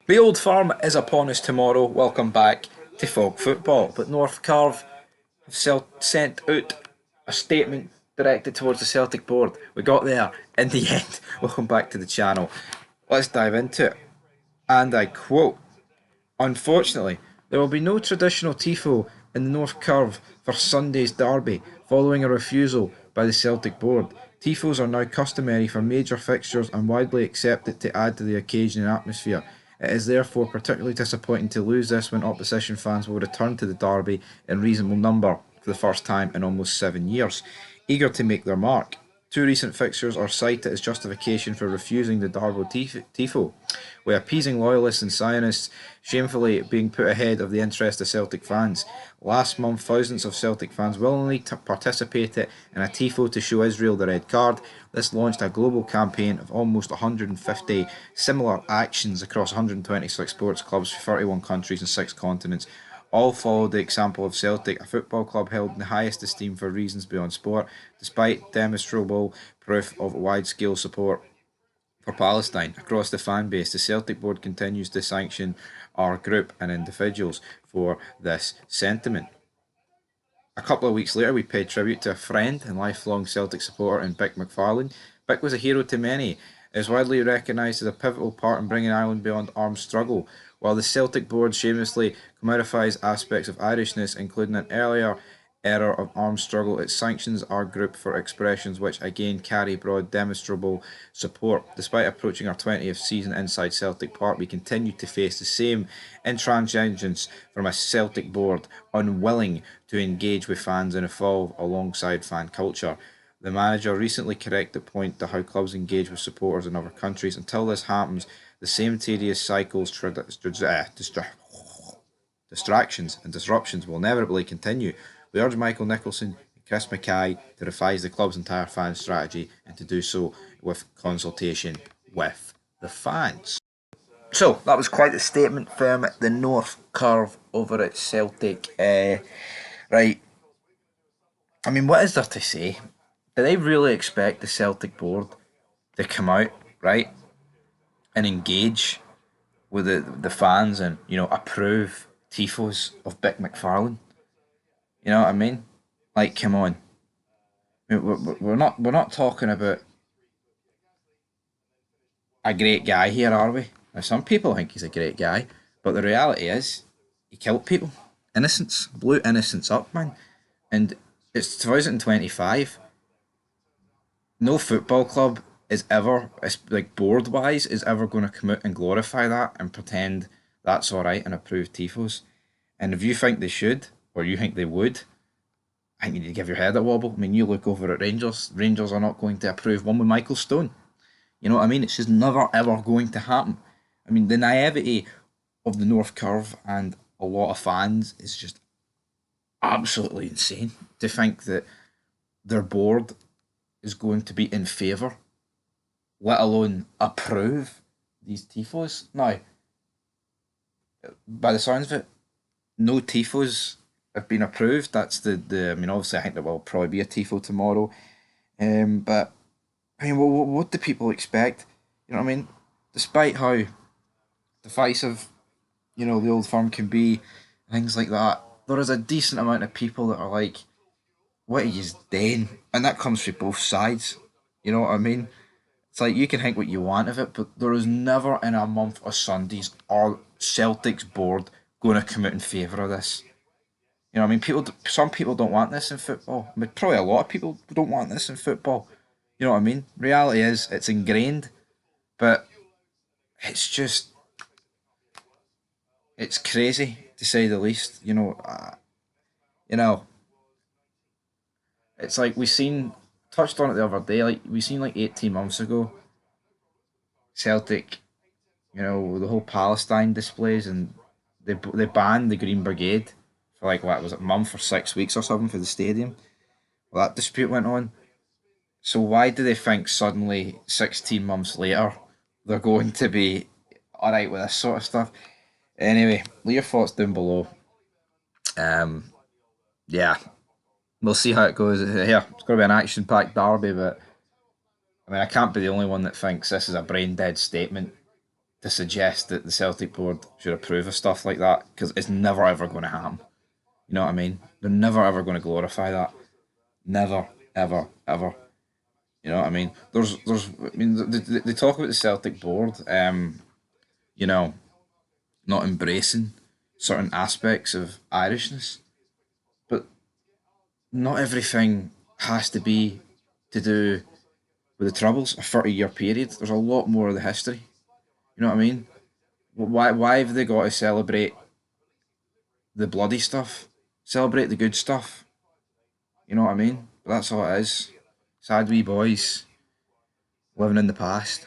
The Old Firm is upon us tomorrow. Welcome back to Fog Football. But North Curve have sent out a statement directed towards the Celtic board. We got there in the end. Welcome back to the channel. Let's dive into it. And I quote: Unfortunately, there will be no traditional tifo in the North Curve for Sunday's derby, following a refusal by the Celtic board. Tifos are now customary for major fixtures and widely accepted to add to the occasion and atmosphere. It is therefore particularly disappointing to lose this when opposition fans will return to the derby in reasonable number for the first time in almost 7 years, eager to make their mark. Two recent fixtures are cited as justification for refusing the Darbo tifo, with appeasing loyalists and Zionists shamefully being put ahead of the interest of Celtic fans. Last month, thousands of Celtic fans willingly participated in a tifo to show Israel the red card. This launched a global campaign of almost 150 similar actions across 126 sports clubs from 31 countries and 6 continents. All followed the example of Celtic, a football club held in the highest esteem for reasons beyond sport, despite demonstrable proof of wide-scale support for Palestine across the fan base. The Celtic board continues to sanction our group and individuals for this sentiment. A couple of weeks later, we paid tribute to a friend and lifelong Celtic supporter in Bick McFarlane. Bick was a hero to many. He is widely recognised as a pivotal part in bringing Ireland beyond armed struggle, while the Celtic board shamelessly commodifies aspects of Irishness, including an earlier era of armed struggle. It sanctions our group for expressions which again carry broad demonstrable support. Despite approaching our 20th season inside Celtic Park, we continue to face the same intransigence from a Celtic board unwilling to engage with fans and evolve alongside fan culture. The manager recently corrected the point to how clubs engage with supporters in other countries. Until this happens, the same tedious cycles, distractions and disruptions will inevitably continue. We urge Michael Nicholson and Chris Mackay to revise the club's entire fan strategy and to do so with consultation with the fans. So that was quite a statement from the North Curve over at Celtic. Right, I mean, what is there to say? Do they really expect the Celtic board to come out, right, and engage with the fans and, approve tifos of Bick McFarlane? You know what I mean? Like, come on. I mean, we're not talking about a great guy here, are we? Now, some people think he's a great guy, but the reality is he killed people. Innocents. Blew innocents up, man. And it's 2025. No football club is ever, like board wise, is ever going to come out and glorify that and pretend that's alright and approve tifos. And if you think they should, or you think they would, I think you need to give your head a wobble. I mean, you look over at Rangers. Rangers are not going to approve one with Michael Stone. You know what I mean? It's just never ever going to happen. I mean, the naivety of the North Curve and a lot of fans is just absolutely insane to think that their board is going to be in favour, let alone approve these tifos. Now, by the sounds of it, no tifos have been approved. That's I mean, obviously, I think there will probably be a tifo tomorrow. But I mean, what do people expect? You know what I mean? Despite how divisive, the old firm can be, things like that, there is a decent amount of people that are like, what are you doing? And that comes from both sides. You know what I mean? It's like you can think what you want of it, but there is never in a month of Sundays or Celtic's board going to come out in favour of this. You know what I mean? Some people don't want this in football. I mean, probably a lot of people don't want this in football. You know what I mean? Reality is, it's ingrained, but it's just, it's crazy to say the least. You know, it's like we seen touched on it the other day. Like we seen like 18 months ago, Celtic. The whole Palestine displays, and they banned the Green Brigade for like what was it, a month or 6 weeks or something for the stadium. Well, that dispute went on. So why do they think suddenly 16 months later they're going to be alright with this sort of stuff? Anyway, leave your thoughts down below. Um, yeah, we'll see how it goes. Here, it's going to be an action-packed derby, but I mean, I can't be the only one that thinks this is a brain-dead statement to suggest that the Celtic board should approve of stuff like that because it's never ever going to happen. You know what I mean? They're never ever going to glorify that. Never, ever, ever. You know what I mean? I mean, they talk about the Celtic board, you know, not embracing certain aspects of Irishness, but not everything has to be to do with the Troubles, a 30-year period. There's a lot more of the history. You know what I mean? Why have they got to celebrate the bloody stuff? Celebrate the good stuff. You know what I mean? But that's all it is. Sad wee boys living in the past.